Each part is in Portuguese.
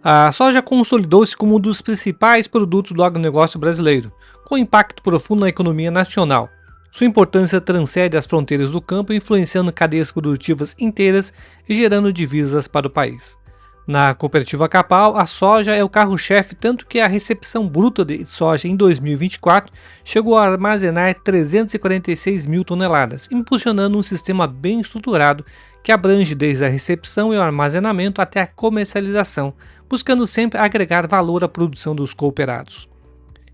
A soja consolidou-se como um dos principais produtos do agronegócio brasileiro, com impacto profundo na economia nacional. Sua importância transcende as fronteiras do campo, influenciando cadeias produtivas inteiras e gerando divisas para o país. Na cooperativa Capal, a soja é o carro-chefe, tanto que a recepção bruta de soja em 2024 chegou a armazenar 346 mil toneladas, impulsionando um sistema bem estruturado que abrange desde a recepção e o armazenamento até a comercialização, buscando sempre agregar valor à produção dos cooperados.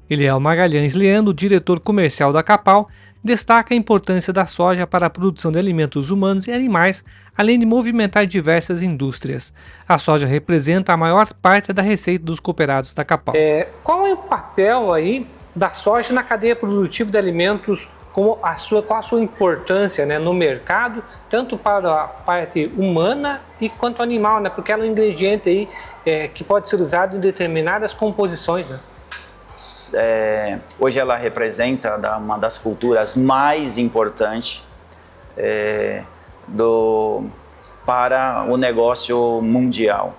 Eliel Magalhães Leandro, diretor comercial da Capal, destaca a importância da soja para a produção de alimentos humanos e animais, além de movimentar diversas indústrias. A soja representa a maior parte da receita dos cooperados da Capal. Qual é o papel aí da soja na cadeia produtiva de alimentos? Qual a sua importância, né, no mercado, tanto para a parte humana e quanto animal, né, porque ela é um ingrediente aí, que pode ser usado em determinadas composições, né? Hoje ela representa uma das culturas mais importantes para o negócio mundial.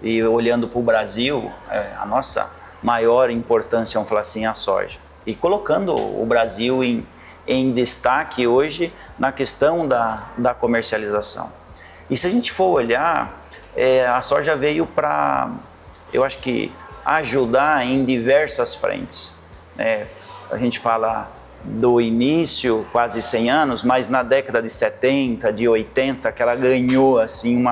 E olhando para o Brasil, a nossa maior importância, vamos falar assim, é a soja. E colocando o Brasil em destaque hoje na questão da comercialização. E se a gente for olhar, a soja veio para, eu acho que, ajudar em diversas frentes. A gente fala do início, quase 100 anos, mas na década de 70, de 80, que ela ganhou assim,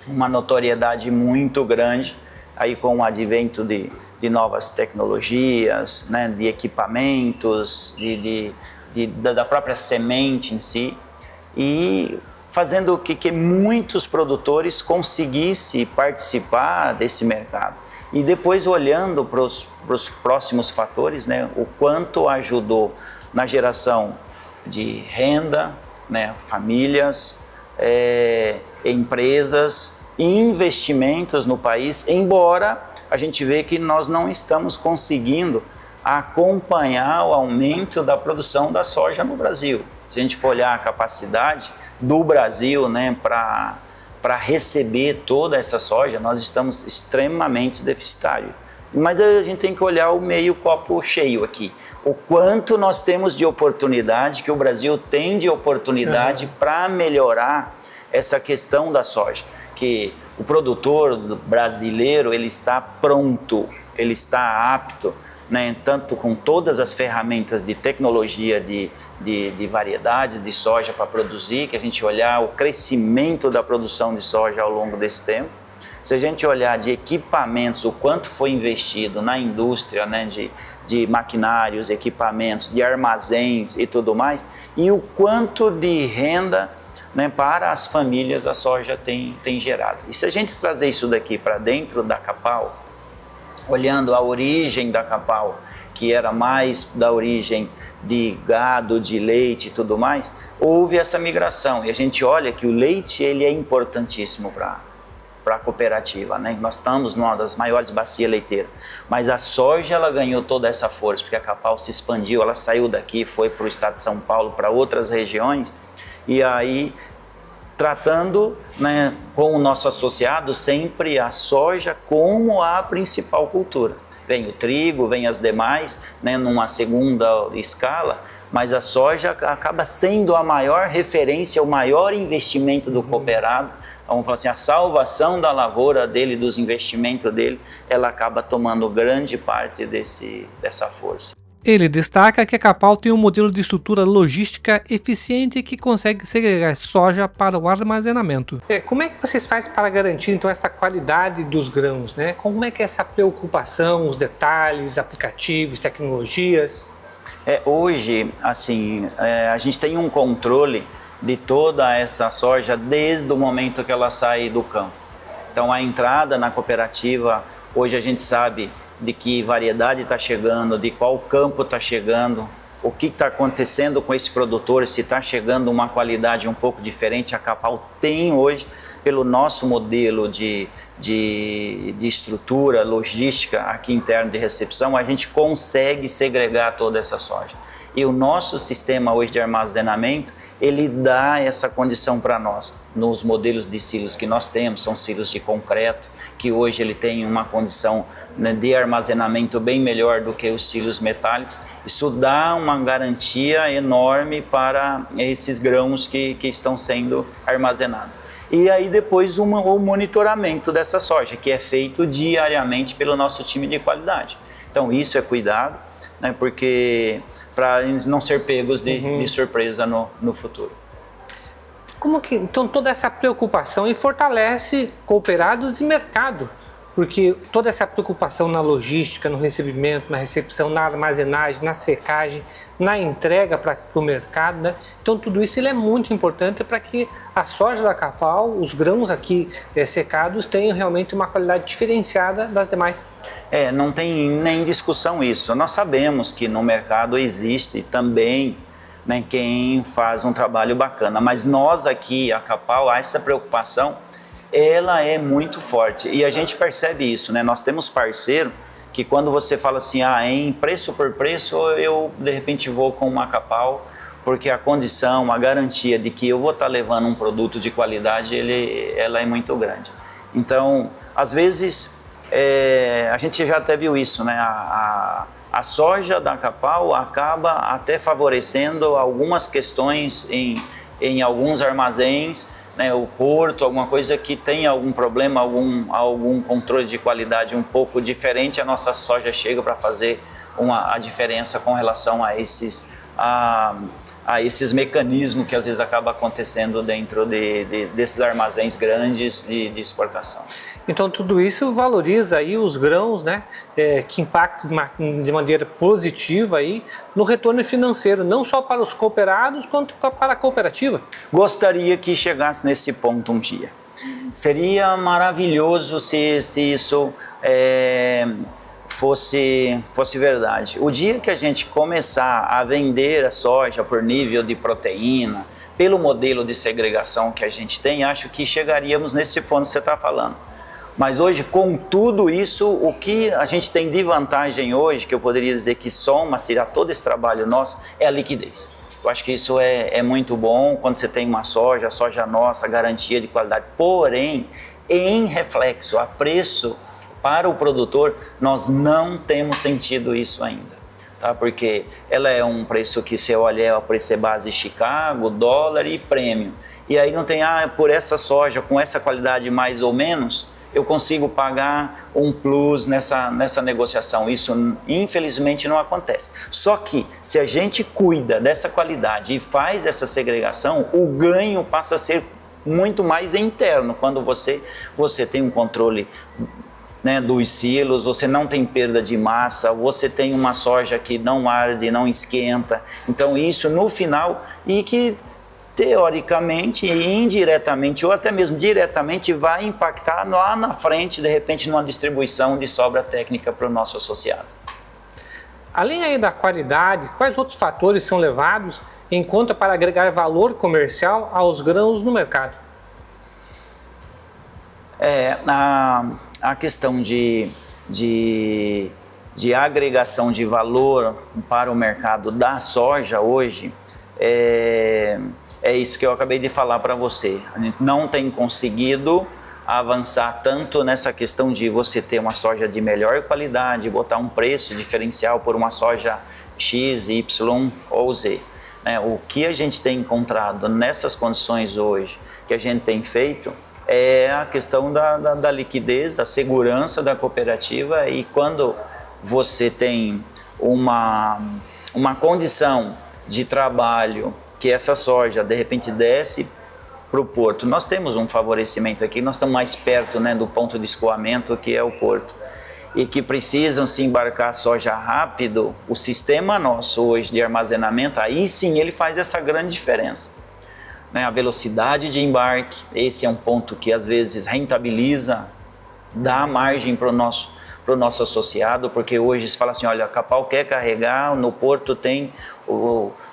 uma notoriedade muito grande, aí com o advento de novas tecnologias, né, de equipamentos, da própria semente em si, e fazendo com que muitos produtores conseguissem participar desse mercado. E depois olhando para os próximos fatores, né, o quanto ajudou na geração de renda, né, famílias, empresas e investimentos no país, embora a gente vê que nós não estamos conseguindo acompanhar o aumento da produção da soja no Brasil. Se a gente for olhar a capacidade do Brasil, né, para receber toda essa soja, nós estamos extremamente deficitários. Mas a gente tem que olhar o meio copo cheio aqui. O quanto nós temos de oportunidade, que o Brasil tem de oportunidade para melhorar essa questão da soja. Que o produtor brasileiro, ele está pronto, ele está apto, né, tanto com todas as ferramentas de tecnologia de variedades de soja para produzir, que a gente olhar o crescimento da produção de soja ao longo desse tempo. Se a gente olhar de equipamentos, o quanto foi investido na indústria, né, de maquinários, equipamentos, de armazéns e tudo mais, e o quanto de renda, né, para as famílias a soja tem gerado. E se a gente trazer isso daqui para dentro da Capal, olhando a origem da Capal, que era mais da origem de gado, de leite e tudo mais, houve essa migração. E a gente olha que o leite, ele é importantíssimo para a cooperativa, né? Nós estamos numa das maiores bacias leiteiras. Mas a soja, ela ganhou toda essa força, porque a Capal se expandiu, ela saiu daqui, foi para o estado de São Paulo, para outras regiões, e aí tratando, né, com o nosso associado sempre a soja como a principal cultura. Vem o trigo, vem as demais, né, numa segunda escala, mas a soja acaba sendo a maior referência, o maior investimento do cooperado. Vamos falar assim, a salvação da lavoura dele, dos investimentos dele, ela acaba tomando grande parte dessa força. Ele destaca que a Capal tem um modelo de estrutura logística eficiente que consegue segregar soja para o armazenamento. Como é que vocês fazem para garantir então essa qualidade dos grãos, né? Como é que é essa preocupação, os detalhes, aplicativos, tecnologias? Hoje, assim, a gente tem um controle de toda essa soja desde o momento que ela sai do campo. Então, a entrada na cooperativa, hoje a gente sabe de que variedade está chegando, de qual campo está chegando, o que está acontecendo com esse produtor, se está chegando uma qualidade um pouco diferente. A Capal tem hoje, pelo nosso modelo de estrutura logística aqui interno de recepção, a gente consegue segregar toda essa soja. E o nosso sistema hoje de armazenamento, ele dá essa condição para nós. Nos modelos de silos que nós temos, são silos de concreto, que hoje ele tem uma condição, né, de armazenamento bem melhor do que os silos metálicos. Isso dá uma garantia enorme para esses grãos que estão sendo armazenados. E aí depois o monitoramento dessa soja, que é feito diariamente pelo nosso time de qualidade. Então isso é cuidado, né, porque para não ser pegos de surpresa no futuro. Como que então toda essa preocupação fortalece cooperados e mercado? Porque toda essa preocupação na logística, no recebimento, na recepção, na armazenagem, na secagem, na entrega para o mercado, né? Então tudo isso ele é muito importante para que a soja da Capal, os grãos aqui secados, tenham realmente uma qualidade diferenciada das demais. Não tem nem discussão isso. Nós sabemos que no mercado existe também, né, quem faz um trabalho bacana, mas nós aqui, a Capal, essa preocupação, ela é muito forte e a gente percebe isso, né? Nós temos parceiro que quando você fala assim, em preço por preço, eu de repente vou com uma Capal, porque a condição, a garantia de que eu vou estar levando um produto de qualidade, ela é muito grande. Então, às vezes, a gente já até viu isso, né? A soja da Capal acaba até favorecendo algumas questões em alguns armazéns, né, o porto, alguma coisa que tem algum problema, algum controle de qualidade um pouco diferente, a nossa soja chega para fazer a diferença com relação a esses mecanismos que às vezes acaba acontecendo dentro desses armazéns grandes de exportação. Então tudo isso valoriza aí os grãos, né, que impactam de maneira positiva aí no retorno financeiro, não só para os cooperados, quanto para a cooperativa. Gostaria que chegasse nesse ponto um dia. Seria maravilhoso se isso fosse verdade. O dia que a gente começar a vender a soja por nível de proteína, pelo modelo de segregação que a gente tem, acho que chegaríamos nesse ponto que você está falando. Mas hoje, com tudo isso, o que a gente tem de vantagem hoje, que eu poderia dizer que soma-se a todo esse trabalho nosso, é a liquidez. Eu acho que isso é muito bom quando você tem uma soja, a soja nossa, garantia de qualidade. Porém, em reflexo, a preço para o produtor, nós não temos sentido isso ainda. Tá? Porque ela é um preço que você olha, é o preço base Chicago, dólar e prêmio. E aí não tem, por essa soja, com essa qualidade mais ou menos, eu consigo pagar um plus nessa negociação. Isso, infelizmente, não acontece. Só que, se a gente cuida dessa qualidade e faz essa segregação, o ganho passa a ser muito mais interno. Quando você tem um controle, né, dos silos, você não tem perda de massa, você tem uma soja que não arde, não esquenta. Então, isso, no final, e que teoricamente e indiretamente ou até mesmo diretamente vai impactar lá na frente, de repente, numa distribuição de sobra técnica para o nosso associado. Além aí da qualidade, quais outros fatores são levados em conta para agregar valor comercial aos grãos no mercado? A questão de agregação de valor para o mercado da soja hoje é isso que eu acabei de falar para você. A gente não tem conseguido avançar tanto nessa questão de você ter uma soja de melhor qualidade, botar um preço diferencial por uma soja X, Y ou Z. O que a gente tem encontrado nessas condições hoje, que a gente tem feito, é a questão da liquidez, da segurança da cooperativa. E quando você tem uma condição de trabalho que essa soja de repente desce para o porto, nós temos um favorecimento aqui, nós estamos mais perto, né, do ponto de escoamento, que é o porto, e que precisam se embarcar soja rápido, o sistema nosso hoje de armazenamento, aí sim ele faz essa grande diferença. A velocidade de embarque, esse é um ponto que às vezes rentabiliza, dá margem para o nosso associado, porque hoje se fala assim, olha, a Capal quer carregar, no porto tem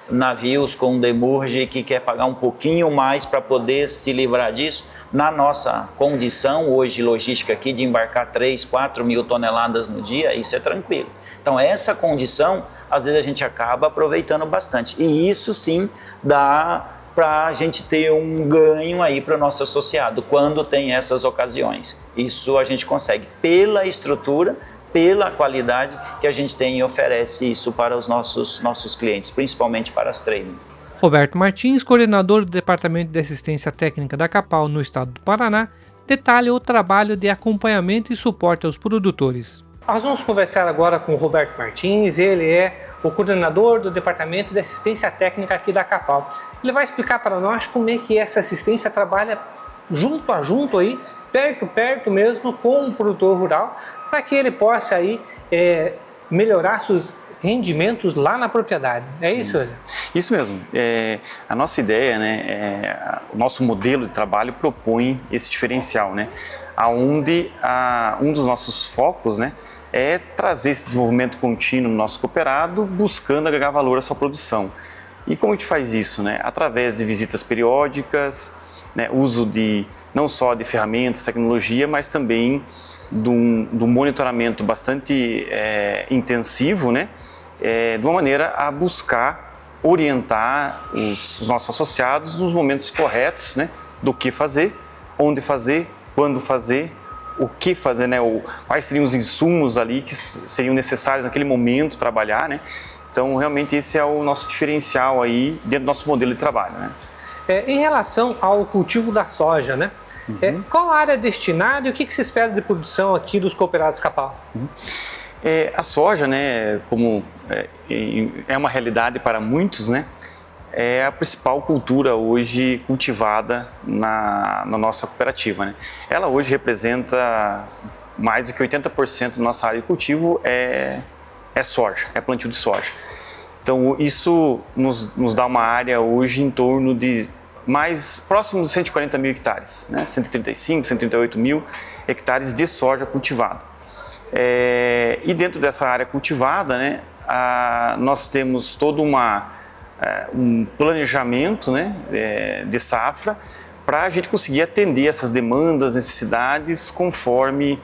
navios com demurge que quer pagar um pouquinho mais para poder se livrar disso. Na nossa condição hoje logística aqui de embarcar 3, 4 mil toneladas no dia, isso é tranquilo. Então essa condição às vezes a gente acaba aproveitando bastante. E isso sim dá para a gente ter um ganho aí para o nosso associado quando tem essas ocasiões. Isso a gente consegue pela estrutura, pela qualidade que a gente tem e oferece isso para os nossos clientes, principalmente para as trainings. Roberto Martins, coordenador do Departamento de Assistência Técnica da Capal no estado do Paraná, detalha o trabalho de acompanhamento e suporte aos produtores. Nós vamos conversar agora com o Roberto Martins, ele é o coordenador do Departamento de Assistência Técnica aqui da Capal. Ele vai explicar para nós como é que essa assistência trabalha junto a junto aí, perto mesmo com o produtor rural, para que ele possa aí melhorar seus rendimentos lá na propriedade. É isso, William? Isso mesmo. A nossa ideia, né, o nosso modelo de trabalho propõe esse diferencial, né, aonde um dos nossos focos, né, é trazer esse desenvolvimento contínuo no nosso cooperado, buscando agregar valor à sua produção. E como a gente faz isso, né? Através de visitas periódicas, né, uso não só de ferramentas, tecnologia, mas também do monitoramento bastante intensivo, né, de uma maneira a buscar orientar os nossos associados nos momentos corretos, né, do que fazer, onde fazer, quando fazer, o que fazer, né, quais seriam os insumos ali que seriam necessários naquele momento trabalhar, né? Então, realmente esse é o nosso diferencial aí dentro do nosso modelo de trabalho, né? Em relação ao cultivo da soja, né? Qual a área destinada e o que se espera de produção aqui dos cooperados Capal? A soja, né, como é uma realidade para muitos, né, é a principal cultura hoje cultivada na nossa cooperativa, né? Ela hoje representa mais do que 80% da nossa área de cultivo é soja, é plantio de soja. Então isso nos dá uma área hoje em torno de mais próximo de 140 mil hectares, né? 135, 138 mil hectares de soja cultivada. E dentro dessa área cultivada, né, nós temos todo um planejamento, né, de safra para a gente conseguir atender essas demandas, necessidades conforme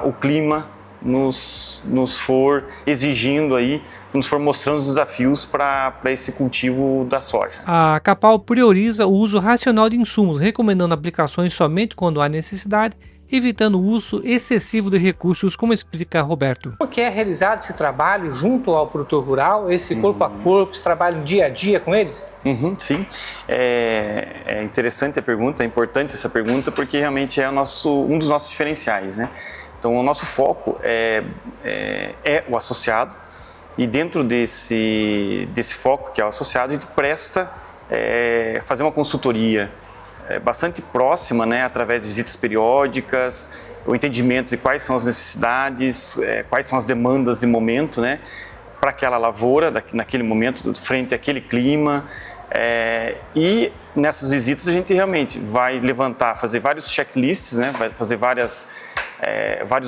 o clima nos for exigindo aí, nos for mostrando os desafios para esse cultivo da soja. A Capal prioriza o uso racional de insumos, recomendando aplicações somente quando há necessidade, evitando o uso excessivo de recursos, como explica Roberto. Como que é realizado esse trabalho junto ao produtor rural, esse corpo a corpo, esse trabalho dia a dia com eles? Sim, é interessante a pergunta, é importante essa pergunta, porque realmente é um dos nossos diferenciais, né? Então, o nosso foco é o associado, e dentro desse foco que é o associado, a gente presta fazer uma consultoria bastante próxima, né, através de visitas periódicas, o entendimento de quais são as necessidades, quais são as demandas de momento, né, para aquela lavoura, naquele momento, frente àquele clima. E nessas visitas a gente realmente vai fazer vários checklists, né, vai fazer vários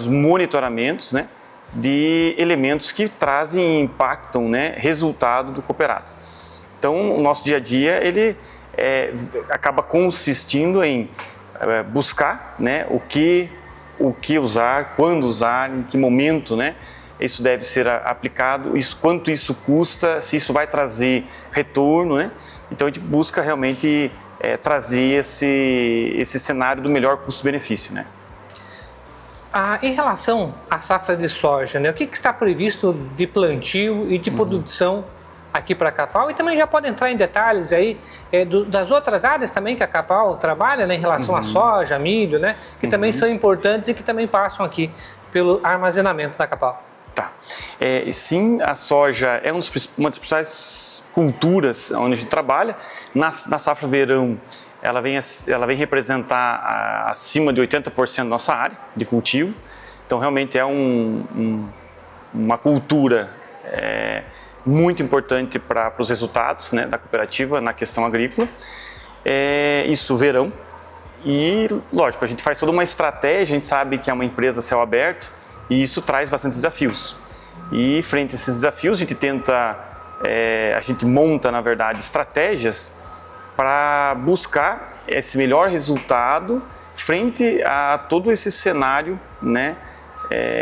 monitoramentos, né, de elementos que trazem e impactam, né, resultado do cooperado. Então, o nosso dia a dia, ele acaba consistindo em buscar, né, o que usar, quando usar, em que momento, né, isso deve ser aplicado, quanto isso custa, se isso vai trazer retorno, né? Então a gente busca realmente trazer esse cenário do melhor custo-benefício, né? Em relação à safra de soja, né, o que está previsto de plantio e de produção aqui para a Capal? E também já pode entrar em detalhes aí das outras áreas também que a Capal trabalha, né, em relação à soja, milho, né, que também são importantes e que também passam aqui pelo armazenamento da Capal. Tá. Sim, a soja é uma das principais culturas onde a gente trabalha. Na safra verão, ela vem representar acima de 80% da nossa área de cultivo. Então, realmente é uma cultura muito importante para os resultados, né, da cooperativa na questão agrícola. Isso verão. E, lógico, a gente faz toda uma estratégia, a gente sabe que é uma empresa a céu aberto e isso traz bastante desafios. E, frente a esses desafios, a gente monta, na verdade, estratégias para buscar esse melhor resultado frente a todo esse cenário, né,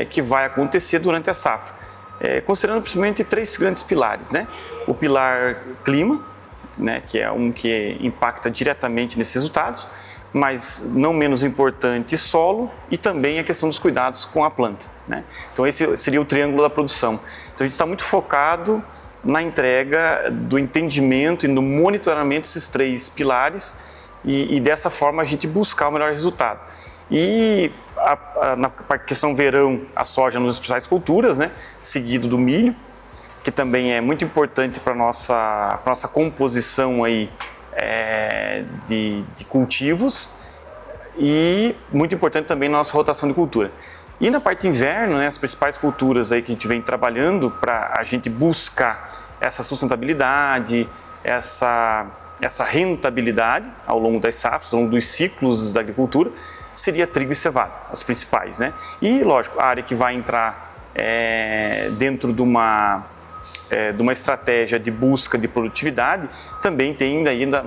que vai acontecer durante a safra. considerando principalmente 3 grandes pilares, né? O pilar clima, né, que é um que impacta diretamente nesses resultados, mas não menos importante, solo e também a questão dos cuidados com a planta, né? Então esse seria o triângulo da produção. Então a gente está muito focado na entrega do entendimento e no monitoramento desses 3 pilares e dessa forma a gente buscar o melhor resultado. E na questão verão, a soja nas principais culturas, né, seguido do milho, que também é muito importante para a nossa composição aí, de cultivos e muito importante também na nossa rotação de cultura. E na parte de inverno, né, as principais culturas aí que a gente vem trabalhando para a gente buscar essa sustentabilidade, essa rentabilidade ao longo das safras, ao longo dos ciclos da agricultura, seria trigo e cevada, as principais, né? E, lógico, a área que vai entrar dentro de uma estratégia de busca de produtividade, também tem ainda,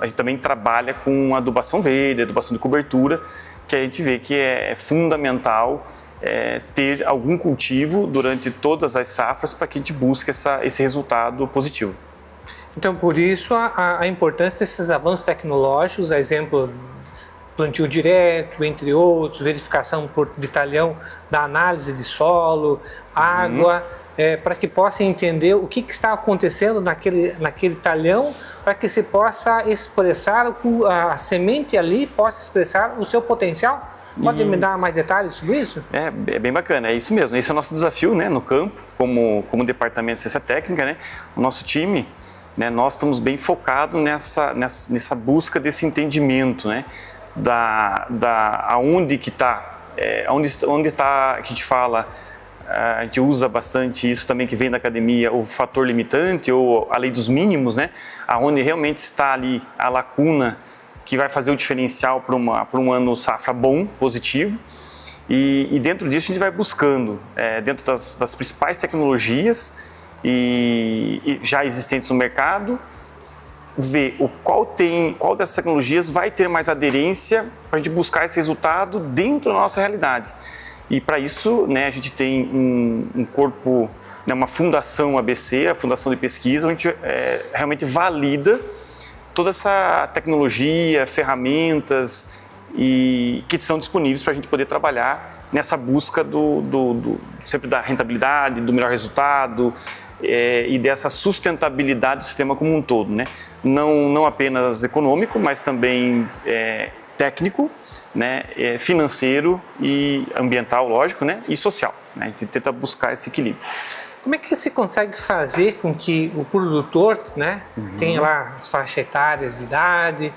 a gente também trabalha com adubação verde, adubação de cobertura, que a gente vê que é fundamental ter algum cultivo durante todas as safras para que a gente busque esse resultado positivo. Então, por isso, a importância desses avanços tecnológicos, exemplo, plantio direto, entre outros, verificação por detalhão da análise de solo, água, para que possa entender o que está acontecendo naquele talhão, para que se possa expressar, a semente ali possa expressar o seu potencial? Pode me dar mais detalhes sobre isso? É bem bacana, é isso mesmo. Esse é o nosso desafio, né, no campo, como departamento de ciência técnica, né, o nosso time, né, nós estamos bem focados nessa busca desse entendimento, né, aonde que está, onde está, que a gente fala, a gente usa bastante isso também que vem da academia, o fator limitante ou a lei dos mínimos, né, aonde realmente está ali a lacuna que vai fazer o diferencial para um ano safra bom, positivo, e dentro disso a gente vai buscando, dentro das principais tecnologias e já existentes no mercado, ver qual dessas tecnologias vai ter mais aderência para a gente buscar esse resultado dentro da nossa realidade. E para isso, né, a gente tem um corpo, né, uma fundação ABC, a Fundação de Pesquisa, onde a gente realmente valida toda essa tecnologia, ferramentas que são disponíveis para a gente poder trabalhar nessa busca sempre da rentabilidade, do melhor resultado e dessa sustentabilidade do sistema como um todo, né? Não apenas econômico, mas também técnico, né? Financeiro e ambiental, lógico, né? E social, né? A gente tenta buscar esse equilíbrio. Como é que se consegue fazer com que o produtor, né, tenha lá as faixas etárias de idade,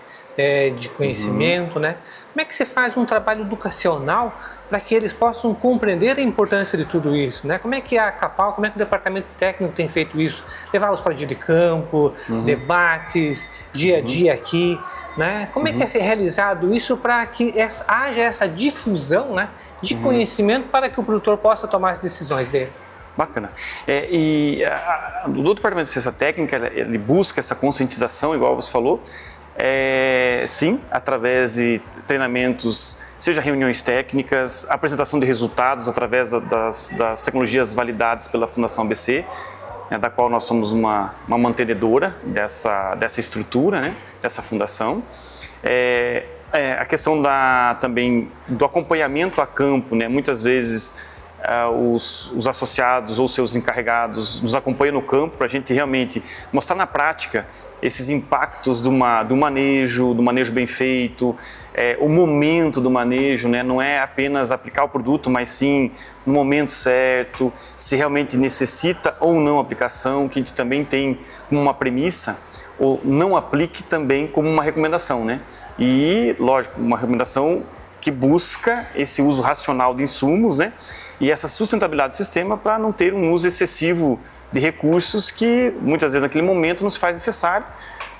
de conhecimento, né? Como é que se faz um trabalho educacional para que eles possam compreender a importância de tudo isso, né? Como é que a Capal, como é que o departamento técnico tem feito isso? Levá-los para dia de campo, debates, dia a dia aqui, né? Como é que é realizado isso para que haja essa difusão, né, de conhecimento para que o produtor possa tomar as decisões dele? Bacana. O Departamento de Ciência Técnica, ele busca essa conscientização, igual você falou, sim, através de treinamentos, seja reuniões técnicas, apresentação de resultados através das tecnologias validadas pela Fundação ABC, né, da qual nós somos uma mantenedora dessa estrutura, né, dessa fundação. A questão também do acompanhamento a campo, né, muitas vezes os associados ou seus encarregados nos acompanham no campo para a gente realmente mostrar na prática esses impactos do manejo bem feito, o momento do manejo, né? Não é apenas aplicar o produto, mas sim no momento certo, se realmente necessita ou não aplicação, que a gente também tem como uma premissa, ou não aplique também como uma recomendação, né? E, lógico, uma recomendação que busca esse uso racional de insumos, né? E essa sustentabilidade do sistema para não ter um uso excessivo de recursos que muitas vezes naquele momento nos faz necessário,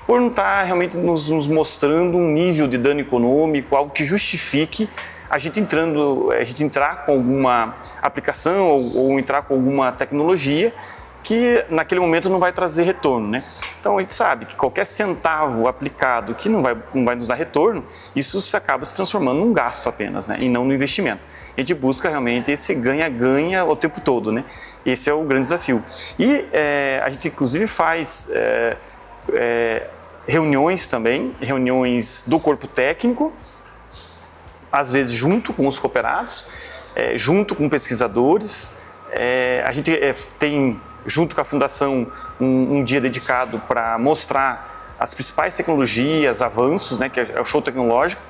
por não estar realmente nos mostrando um nível de dano econômico, algo que justifique a gente entrar com alguma aplicação ou entrar com alguma tecnologia que naquele momento não vai trazer retorno, né? Então a gente sabe que qualquer centavo aplicado que não vai nos dar retorno, isso se acaba se transformando num gasto apenas, né? E não no investimento. A gente busca realmente esse ganha-ganha o tempo todo, né? Esse é o grande desafio. E a gente inclusive faz reuniões também, reuniões do corpo técnico, às vezes junto com os cooperados, junto com pesquisadores. A gente tem, junto com a Fundação, um dia dedicado para mostrar as principais tecnologias, avanços, né, que é o show tecnológico,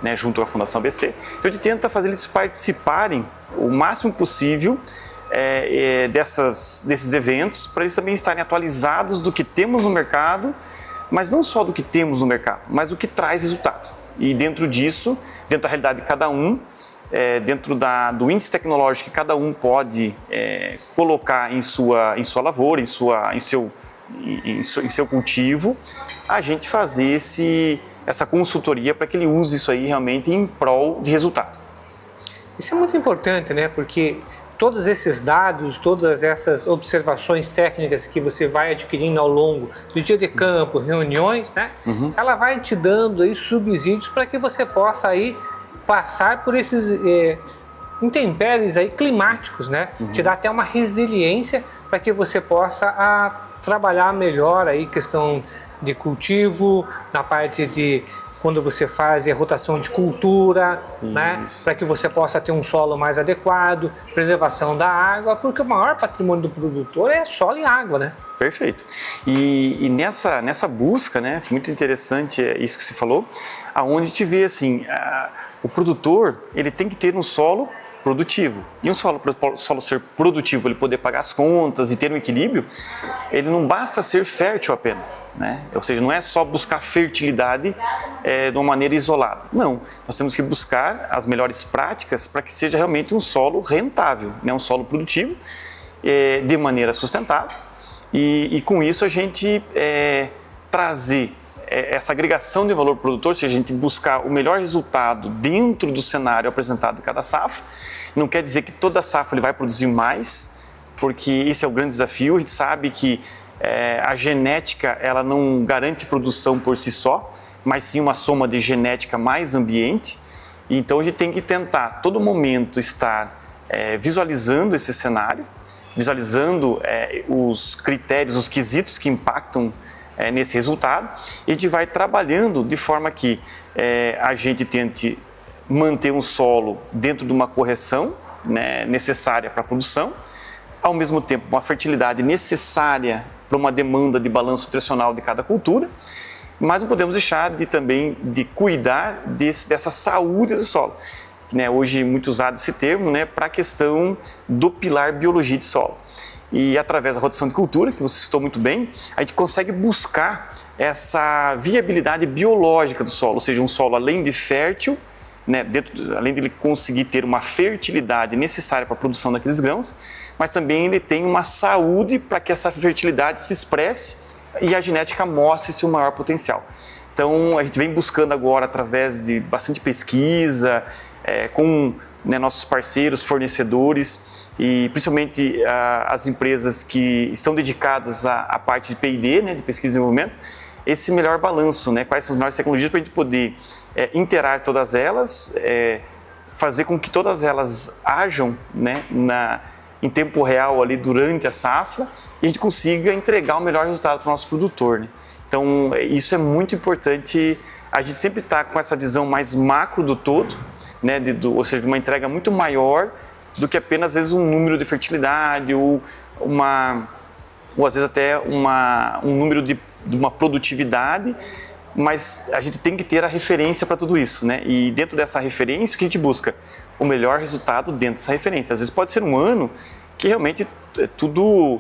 né, junto com a Fundação ABC. Então a gente tenta fazer eles participarem o máximo possível desses eventos, para eles também estarem atualizados do que temos no mercado, mas não só do que temos no mercado, mas do que traz resultado. E dentro disso, dentro da realidade de cada um, dentro do índice tecnológico que cada um pode colocar em sua lavoura, em seu cultivo, a gente fazer essa consultoria para que ele use isso aí realmente em prol de resultado. Isso é muito importante, né? Porque todos esses dados, todas essas observações técnicas que você vai adquirindo ao longo do dia de campo, reuniões, né? Ela vai te dando aí subsídios para que você possa aí passar por esses intempéries aí climáticos, né? Te dá até uma resiliência para que você possa trabalhar melhor aí questão de cultivo, na parte de quando você faz a rotação de cultura, né? Para que você possa ter um solo mais adequado, preservação da água, porque o maior patrimônio do produtor é solo e água, né? Perfeito. E nessa busca, né, foi muito interessante isso que você falou, aonde a gente vê assim, o produtor ele tem que ter um solo produtivo. E um solo ser produtivo, ele poder pagar as contas e ter um equilíbrio, ele não basta ser fértil apenas, né? Ou seja, não é só buscar fertilidade de uma maneira isolada. Não, nós temos que buscar as melhores práticas para que seja realmente um solo rentável, né? Um solo produtivo, de maneira sustentável. E com isso a gente trazer essa agregação de valor produtor, ou seja, a gente buscar o melhor resultado dentro do cenário apresentado de cada safra. Não quer dizer que toda safra ele vai produzir mais, porque esse é o grande desafio. A gente sabe que a genética ela não garante produção por si só, mas sim uma soma de genética mais ambiente. Então a gente tem que tentar, a todo momento, estar visualizando esse cenário, visualizando os critérios, os quesitos que impactam nesse resultado, e a gente vai trabalhando de forma que a gente tente manter um solo dentro de uma correção, né, necessária para a produção, ao mesmo tempo uma fertilidade necessária para uma demanda de balanço nutricional de cada cultura, mas não podemos deixar também de cuidar dessa saúde do solo. Né, hoje muito usado esse termo, né, para a questão do pilar biologia de solo. E através da rotação de cultura, que você citou muito bem, a gente consegue buscar essa viabilidade biológica do solo, ou seja, um solo além de fértil, né, além de ele conseguir ter uma fertilidade necessária para a produção daqueles grãos, mas também ele tem uma saúde para que essa fertilidade se expresse e a genética mostre seu maior potencial. Então a gente vem buscando agora, através de bastante pesquisa, com nossos parceiros, fornecedores e principalmente as empresas que estão dedicadas à parte de P&D, né, de pesquisa e desenvolvimento, esse melhor balanço, né, quais são as melhores tecnologias para a gente poder interar todas elas, fazer com que todas elas ajam, né, em tempo real ali durante a safra e a gente consiga entregar o melhor resultado para o nosso produtor, né? Então isso é muito importante, a gente sempre está com essa visão mais macro do todo, né, ou seja, uma entrega muito maior do que apenas às vezes um número de fertilidade ou às vezes até um número de uma produtividade, mas a gente tem que ter a referência para tudo isso, né? E dentro dessa referência, o que a gente busca? O melhor resultado dentro dessa referência. Às vezes pode ser um ano que realmente tudo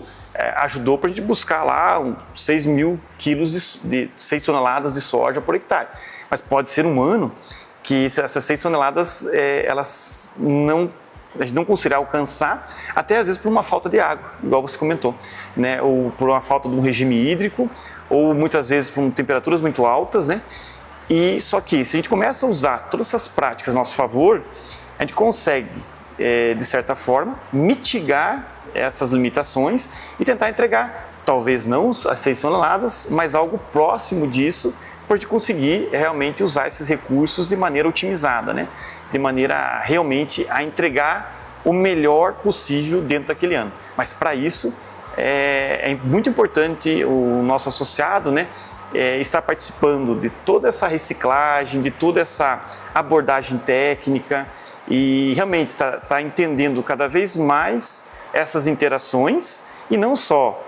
ajudou para a gente buscar lá 6 mil quilos de 6 toneladas de soja por hectare. Mas pode ser um ano que essas 6 toneladas a gente não conseguirá alcançar, até às vezes por uma falta de água, igual você comentou, né? Ou por uma falta de um regime hídrico, ou muitas vezes por temperaturas muito altas, né? E só que se a gente começa a usar todas essas práticas a nosso favor, a gente consegue de certa forma, mitigar essas limitações e tentar entregar, talvez não as 6 toneladas, mas algo próximo disso, para conseguir realmente usar esses recursos de maneira otimizada, né? De maneira realmente a entregar o melhor possível dentro daquele ano. Mas para isso é muito importante o nosso associado, né, estar participando de toda essa reciclagem, de toda essa abordagem técnica e realmente tá entendendo cada vez mais essas interações e não só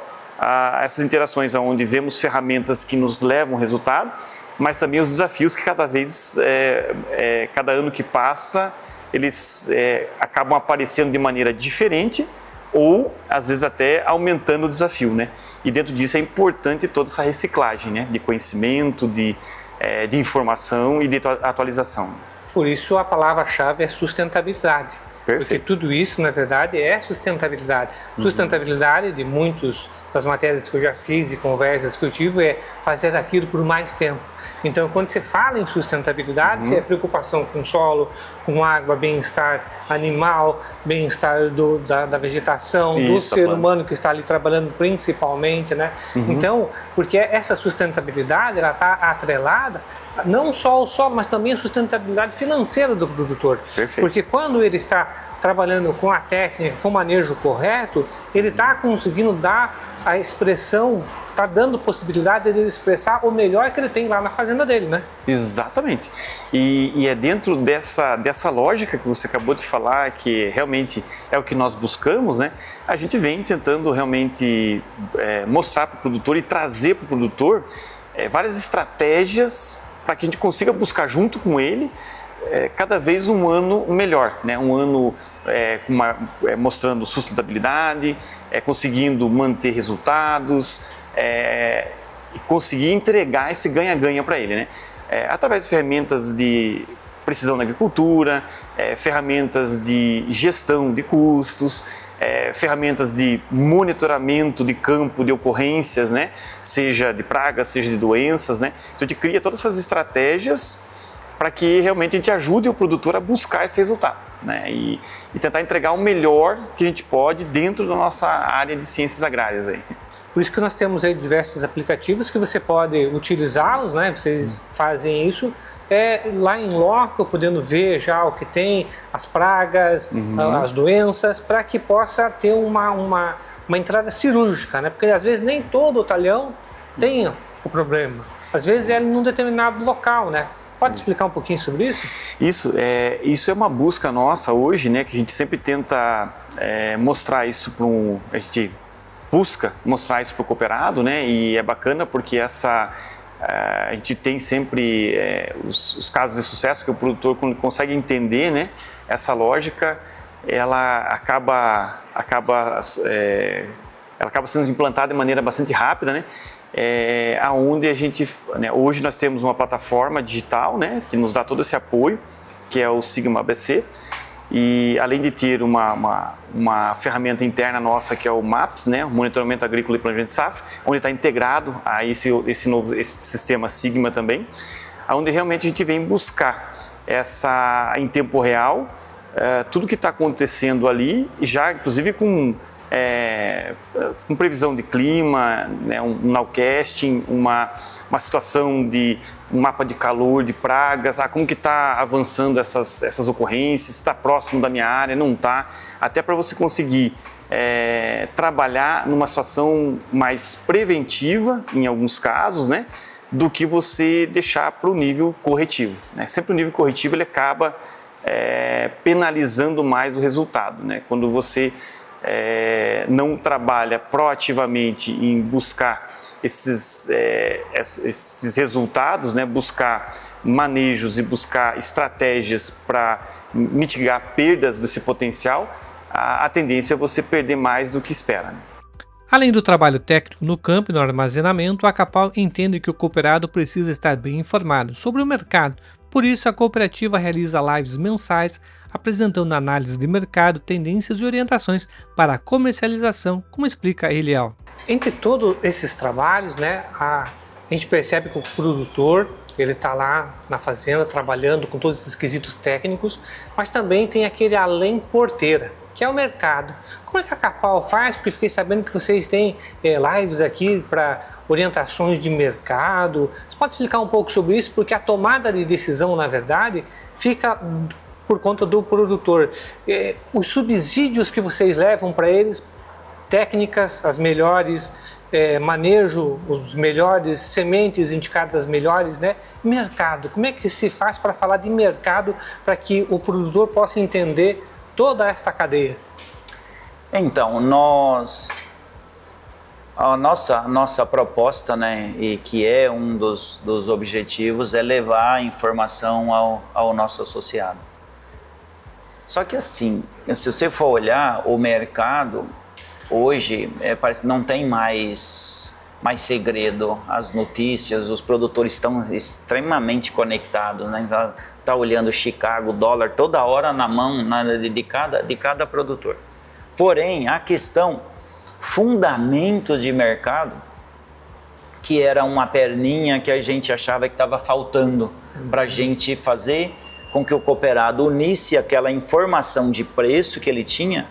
essas interações onde vemos ferramentas que nos levam ao resultado, mas também os desafios que cada vez, cada ano que passa, eles acabam aparecendo de maneira diferente ou, às vezes, até aumentando o desafio, né? E dentro disso é importante toda essa reciclagem, né? De conhecimento, de informação e de atualização. Por isso a palavra-chave é sustentabilidade. Perfeito. Porque tudo isso, na verdade, é sustentabilidade. Sustentabilidade de muitas das matérias que eu já fiz e conversas que eu tive é fazer aquilo por mais tempo. Então, quando você fala em sustentabilidade, é preocupação com solo, com água, bem-estar animal, bem-estar da vegetação, do ser humano que está ali trabalhando principalmente, né? Então, porque essa sustentabilidade, ela está atrelada não só ao solo, mas também a sustentabilidade financeira do produtor. Perfeito. Porque quando ele está trabalhando com a técnica, com o manejo correto, ele está conseguindo dar a expressão, está dando possibilidade de ele expressar o melhor que ele tem lá na fazenda dele, né? Exatamente. E é dentro dessa lógica que você acabou de falar, que realmente é o que nós buscamos, né? A gente vem tentando realmente mostrar para o produtor e trazer para o produtor várias estratégias para que a gente consiga buscar junto com ele cada vez um ano melhor, né? Um ano mostrando sustentabilidade, conseguindo manter resultados, e conseguir entregar esse ganha-ganha para ele, né? Através de ferramentas de precisão na agricultura, ferramentas de gestão de custos, ferramentas de monitoramento de campo de ocorrências, né? Seja de pragas, seja de doenças, né? Então a gente cria todas essas estratégias para que realmente a gente ajude o produtor a buscar esse resultado, né? E tentar entregar o melhor que a gente pode dentro da nossa área de ciências agrárias aí. Por isso que nós temos aí diversos aplicativos que você pode utilizá-los, né? Vocês fazem isso lá em loco, podendo ver já o que tem, as pragas, as doenças, para que possa ter uma entrada cirúrgica, né? Porque às vezes nem todo o talhão tem o problema. Às vezes é num determinado local, né? Pode explicar um pouquinho sobre isso? Isso é uma busca nossa hoje, né? Que a gente sempre tenta mostrar isso a gente busca mostrar isso para o cooperado, né? E é bacana porque a gente tem sempre os casos de sucesso que o produtor, quando consegue entender, né, essa lógica, ela acaba sendo implantada de maneira bastante rápida, né? Aonde a gente, né, hoje nós temos uma plataforma digital, né, que nos dá todo esse apoio, que é o Sigma ABC. E além de ter uma ferramenta interna nossa que é o MAPS, né, o Monitoramento Agrícola e Planejamento de Safra, onde está integrado a esse sistema Sigma também, onde realmente a gente vem buscar em tempo real tudo que está acontecendo ali, já inclusive com previsão de clima, né, um nowcasting, uma situação de um mapa de calor, de pragas, como que está avançando essas ocorrências, está próximo da minha área, não está, até para você conseguir trabalhar numa situação mais preventiva, em alguns casos, né, do que você deixar para o nível corretivo, né? Sempre o nível corretivo ele acaba penalizando mais o resultado, né? Quando você não trabalha proativamente em buscar esses resultados, né? Buscar manejos e buscar estratégias para mitigar perdas desse potencial, a tendência é você perder mais do que espera, né? Além do trabalho técnico no campo e no armazenamento, a Capal entende que o cooperado precisa estar bem informado sobre o mercado. Por isso, a cooperativa realiza lives mensais apresentando análise de mercado, tendências e orientações para a comercialização, como explica Eliel. Entre todos esses trabalhos, né, a gente percebe que o produtor ele está lá na fazenda trabalhando com todos esses quesitos técnicos, mas também tem aquele além porteira, que é o mercado. Como é que a Capal faz? Porque fiquei sabendo que vocês têm lives aqui para orientações de mercado. Você pode explicar um pouco sobre isso? Porque a tomada de decisão, na verdade, fica por conta do produtor. Os subsídios que vocês levam para eles, técnicas, as melhores, manejo, os melhores, sementes indicadas as melhores, né? Mercado, como é que se faz para falar de mercado para que o produtor possa entender toda esta cadeia? Então, a nossa proposta, né, e que é um dos objetivos, é levar a informação ao nosso associado. Só que assim, se você for olhar o mercado, hoje parece que não tem mais segredo. As notícias, os produtores estão extremamente conectados, né? Tá olhando Chicago, dólar toda hora na mão de cada produtor. Porém, a questão fundamentos de mercado, que era uma perninha que a gente achava que estava faltando para a gente fazer com que o cooperado unisse aquela informação de preço que ele tinha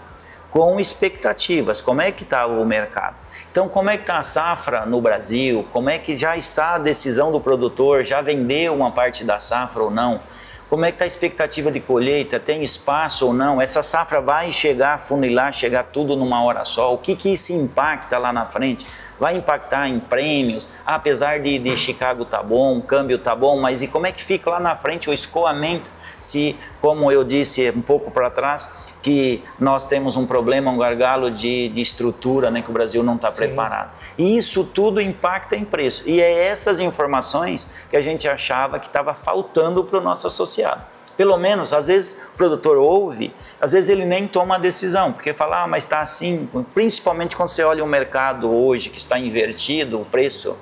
com expectativas. Como é que está o mercado? Então, como é que está a safra no Brasil? Como é que já está a decisão do produtor? Já vendeu uma parte da safra ou não? Como é que está a expectativa de colheita? Tem espaço ou não? Essa safra vai chegar, funilar, chegar tudo numa hora só? O que isso impacta lá na frente? Vai impactar em prêmios? Apesar de Chicago tá bom, o câmbio tá bom, mas e como é que fica lá na frente o escoamento? Se, como eu disse um pouco para trás, que nós temos um problema, um gargalo de estrutura, né, que o Brasil não está preparado. E isso tudo impacta em preço. E é essas informações que a gente achava que estava faltando para o nosso associado. Pelo menos, às vezes o produtor ouve, às vezes ele nem toma a decisão, porque fala, mas está assim, principalmente quando você olha o mercado hoje que está invertido, o preço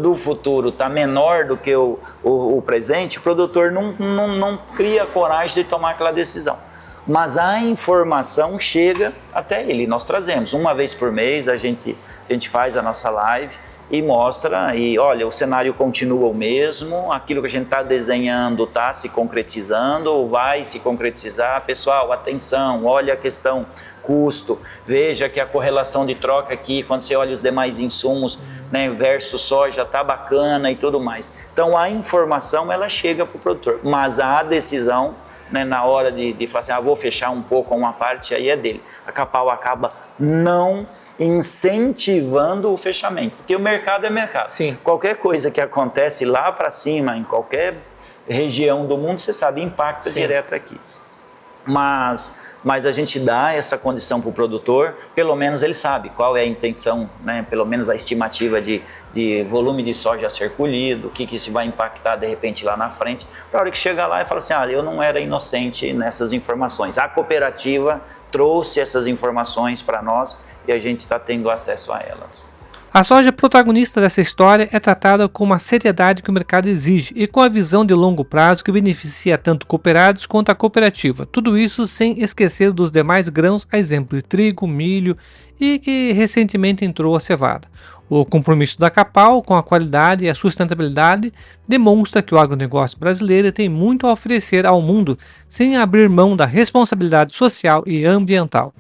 do futuro está menor do que o presente, o produtor não cria coragem de tomar aquela decisão. Mas a informação chega até ele, nós trazemos. Uma vez por mês a gente faz a nossa live e mostra, e olha, o cenário continua o mesmo, aquilo que a gente está desenhando está se concretizando ou vai se concretizar. Pessoal, atenção, olha a questão custo, veja que a correlação de troca aqui, quando você olha os demais insumos, né, versus soja, está bacana e tudo mais. Então a informação ela chega para o produtor, mas a decisão, né, na hora de falar assim, vou fechar um pouco uma parte, aí é dele. A Capal acaba não incentivando o fechamento, porque o mercado é mercado. Sim. Qualquer coisa que acontece lá para cima, em qualquer região do mundo, você sabe, impacta direto aqui. Mas a gente dá essa condição para o produtor, pelo menos ele sabe qual é a intenção, né? Pelo menos a estimativa de volume de soja a ser colhido, o que isso vai impactar de repente lá na frente, para a hora que chega lá e fala assim, eu não era inocente nessas informações. A cooperativa trouxe essas informações para nós e a gente está tendo acesso a elas. A soja protagonista dessa história é tratada com uma seriedade que o mercado exige e com a visão de longo prazo que beneficia tanto cooperados quanto a cooperativa. Tudo isso sem esquecer dos demais grãos, a exemplo de trigo, milho e que recentemente entrou a cevada. O compromisso da Capal com a qualidade e a sustentabilidade demonstra que o agronegócio brasileiro tem muito a oferecer ao mundo sem abrir mão da responsabilidade social e ambiental.